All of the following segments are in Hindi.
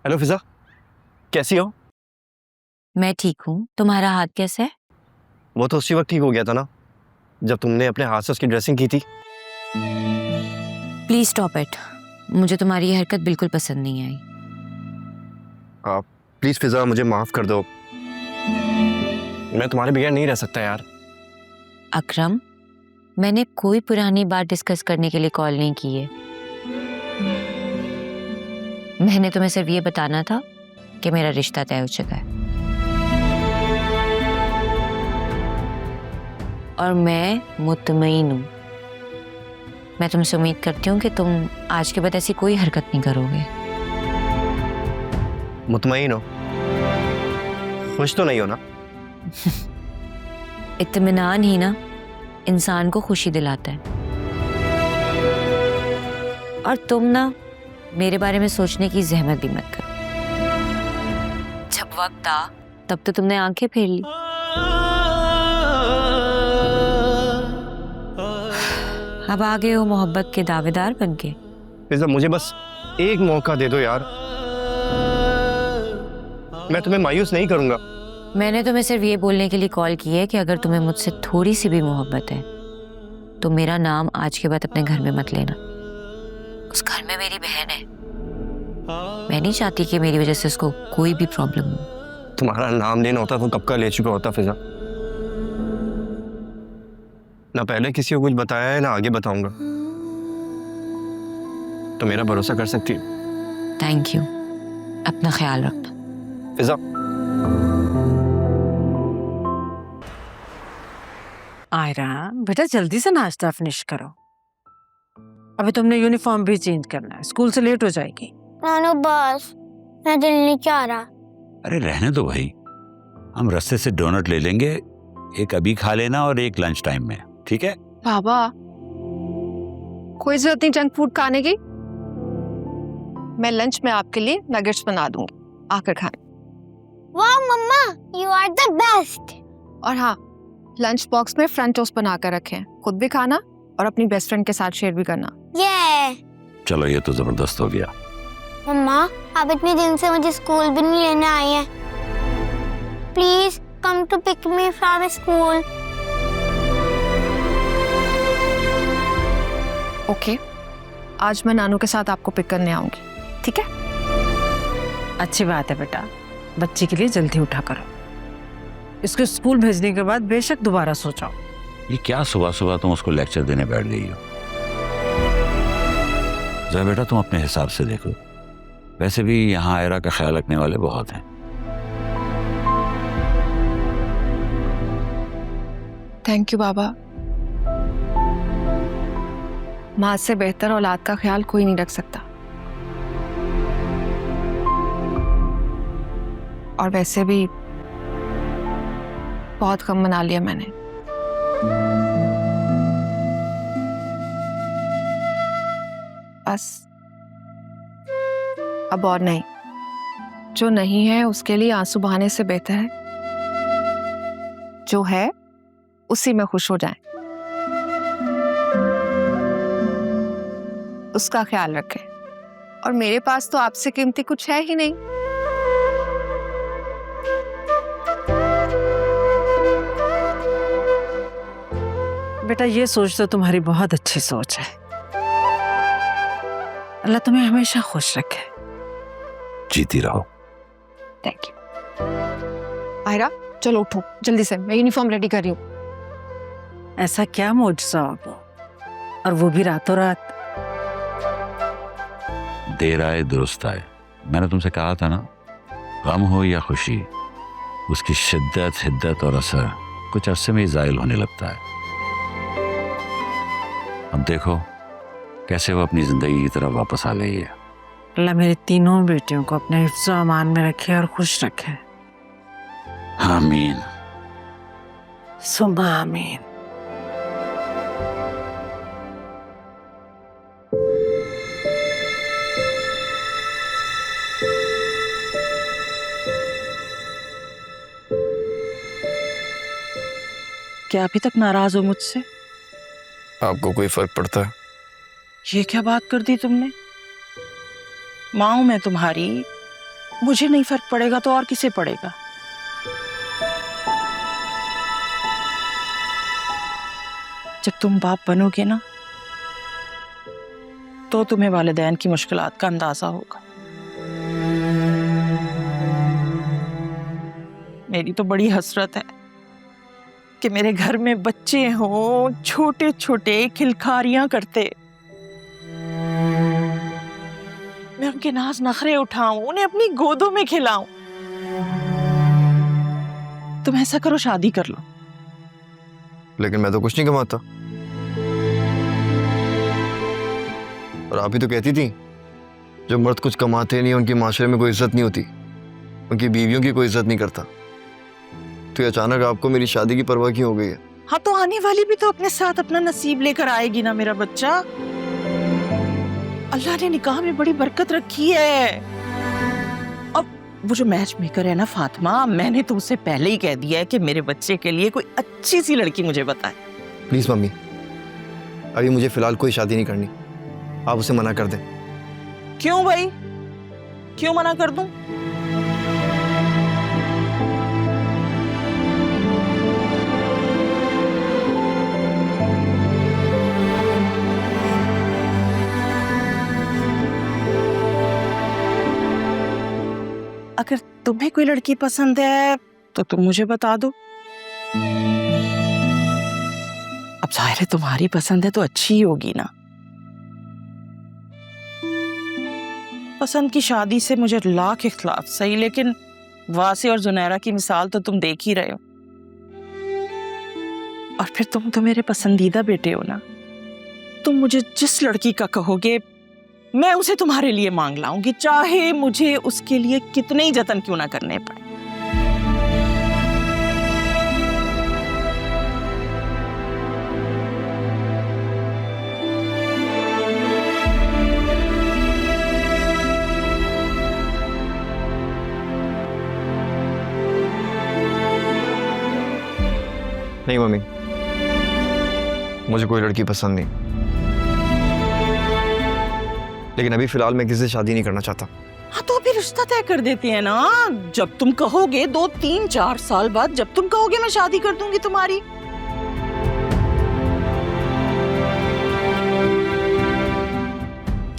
हेलो फिजा, कैसी हो? मैं ठीक हूँ। तुम्हारा हाथ कैसा है? वो तो उसी वक्त ठीक हो गया था ना, जब तुमने अपने हाथ से उसकी ड्रेसिंग की थी। Please stop it. मुझे तुम्हारी ये हरकत बिल्कुल पसंद नहीं आई। आप प्लीज फिजा, मुझे माफ कर दो। मैं तुम्हारे बगैर नहीं रह सकता यार। अकरम, मैंने कोई पुरानी बात डिस्कस करने के लिए कॉल नहीं की है। मैंने तुम्हें सिर्फ ये बताना था कि मेरा रिश्ता तय हो चुका है और मैं मुतमईन हूँ। मैं तुमसे उम्मीद करती हूँ कि तुम आज के बाद ऐसी कोई हरकत नहीं करोगे। मुतमईन हो? खुश तो नहीं हो ना? इत्मीनान ही ना इंसान को खुशी दिलाता है। और तुम ना मेरे बारे में सोचने की जहमत भी मत करो। जब वक्त आ तब तो तुमने आंखें फेर ली। अब आ गए हो मोहब्बत के दावेदार बनके। फिजा, मुझे बस एक मौका दे दो यार, मैं तुम्हें मायूस नहीं करूंगा। मैंने तुम्हें सिर्फ ये बोलने के लिए कॉल की है कि अगर तुम्हें मुझसे थोड़ी सी भी मोहब्बत है तो मेरा नाम आज के बाद अपने घर में मत लेना। उस घर में मेरी बहन है। मैं नहीं चाहती कि मेरी वजह से उसको कोई भी प्रॉब्लम हो। तुम्हारा नाम लेना होता तो कब का ले चुका होता फिजा। ना पहले किसी को कुछ बताया है, ना आगे बताऊंगा। तो मेरा भरोसा कर सकती हो? Thank you. अपना ख्याल रखना फिजा। आयरा बेटा, जल्दी से नाश्ता फिनिश करो। अभी तुमने यूनिफॉर्म भी चेंज करना है, स्कूल से लेट हो जाएगी। नानू बस, मैं दिल नहीं चाह रहा। अरे रहने दो भाई, हम रास्ते से डोनट ले लेंगे। एक अभी खा लेना और एक लंच टाइम में, ठीक है? बाबा, कोई जरूरत नहीं जंक फूड खाने की। मैं लंच में आपके लिए नगेट्स बना दूंगी, आकर खाएं। वाह मम्मा, यू आर द बेस्ट। और हाँ, लंच बॉक्स में फ्रेंच टोस्ट बना कर रखें। खुद भी खाना और अपनी बेस्ट फ्रेंड के साथ शेयर भी करना। ये चलो, ये तो जबरदस्त हो गया। मम्मा, आप इतने दिन से मुझे स्कूल भी नहीं लेने आई हैं। Please come to pick me from school. Okay, आज मैं नानू के साथ आपको पिक करने आऊंगी, ठीक है? अच्छी बात है बेटा, बच्चे के लिए जल्दी उठा करो। इसको स्कूल भेजने के बाद बेशक दोबारा सोचो। ये क्या सुबह सुबह तुम उसको लेक्चर देने बैठ गई हो? जरा बेटा तुम अपने हिसाब से देखो। वैसे भी यहाँ आयरा का ख्याल रखने वाले बहुत हैं। थैंक यू बाबा। माँ से बेहतर औलाद का ख्याल कोई नहीं रख सकता। और वैसे भी बहुत कम मना लिया मैंने। बस अब और नहीं। जो नहीं है उसके लिए आंसू बहाने से बेहतर है जो है उसी में खुश हो जाएं। उसका ख्याल रखें। और मेरे पास तो आपसे कीमती कुछ है ही नहीं। बेटा, ये सोच तो तुम्हारी बहुत अच्छी सोच है। अल्लाह तुम्हें हमेशा खुश रखे। जीती रहो। Thank you. आयरा, चलो उठो जल्दी से, मैं यूनिफॉर्म रेडी कर रही हूँ। ऐसा क्या मौजज़ा होगा, और वो भी रातों रात। देर आए दुरुस्त आए। मैंने तुमसे कहा था ना, गम हो या खुशी, उसकी शिद्दत, हिद्दत और असर कुछ अरसे में ही ज़ाइल होने लगता है। अब देखो कैसे वो अपनी जिंदगी की तरफ वापस आ गई है। अल्लाह मेरी तीनों बेटियों को अपने हिफ्ज़ व अमान में रखे और खुश रखे। आमीन। सुम्मा आमीन। क्या अभी तक नाराज हो मुझसे? आपको कोई फर्क पड़ता है? ये क्या बात कर दी तुमने? माँ हूं मैं तुम्हारी, मुझे नहीं फर्क पड़ेगा तो और किसे पड़ेगा? जब तुम बाप बनोगे ना तो तुम्हें वालिदैन की मुश्किलात का अंदाजा होगा। मेरी तो बड़ी हसरत है कि मेरे घर में बच्चे हों, छोटे छोटे खिलखारियां करते, मैं उनके नाज नखरे उठाऊं, उन्हें अपनी गोदों में खिलाऊं। तुम ऐसा करो, शादी कर लो। लेकिन मैं तो कुछ नहीं कमाता। और आप ही तो कहती थी जो मर्द कुछ कमाते नहीं उनकी माशरे में कोई इज्जत नहीं होती, उनकी बीवियों की कोई इज्जत नहीं करता। तो ये अचानक आपको मेरी शादी की परवाह क्यों हो गई है? हाँ, तो आने वाली भी तो अपने साथ अपना नसीब लेकर आएगी ना मेरा बच्चा। अल्लाह ने निकाह में बड़ी बरकत रखी है। अब वो जो मैच मेकर है ना फातिमा, मैंने तो उससे पहले ही कह दिया है कि मेरे बच्चे के लिए कोई अच्छी सी लड़की मुझे बताए। प्लीज मम्मी, अभी मुझे फिलहाल कोई शादी नहीं करनी, आप उसे मना कर दें। क्यों भाई, क्यों मना कर दूं? अगर तुम्हें कोई लड़की पसंद है तो तुम मुझे बता दो। अब जाहिर है तुम्हारी पसंद है तो अच्छी ही होगी ना। पसंद की शादी से मुझे लाख इख्तलाफ सही, लेकिन वासी और जुनैरा की मिसाल तो तुम देख ही रहे हो। और फिर तुम तो मेरे पसंदीदा बेटे हो ना। तुम मुझे जिस लड़की का कहोगे मैं उसे तुम्हारे लिए मांग लाऊंगी, चाहे मुझे उसके लिए कितने ही जतन क्यों ना करने पड़े। नहीं मम्मी, मुझे कोई लड़की पसंद नहीं, लेकिन अभी फिलहाल मैं किसी से शादी नहीं करना चाहता। हाँ, तो अभी रिश्ता तय कर देते हैं ना। जब तुम कहोगे 2, 3, 4 साल बाद जब तुम कहोगे मैं शादी कर दूंगी तुम्हारी।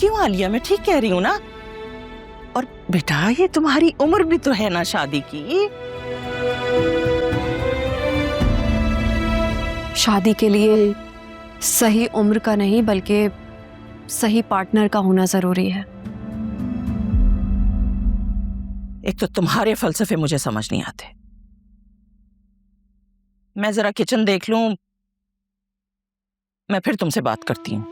क्यों आलिया, मैं ठीक कह रही हूँ ना? और बेटा ये तुम्हारी उम्र भी तो है ना शादी की। शादी के लिए सही उम्र का नहीं बल्कि सही पार्टनर का होना जरूरी है। एक तो तुम्हारे फलसफे मुझे समझ नहीं आते। मैं जरा किचन देख लूं, मैं फिर तुमसे बात करती हूँ।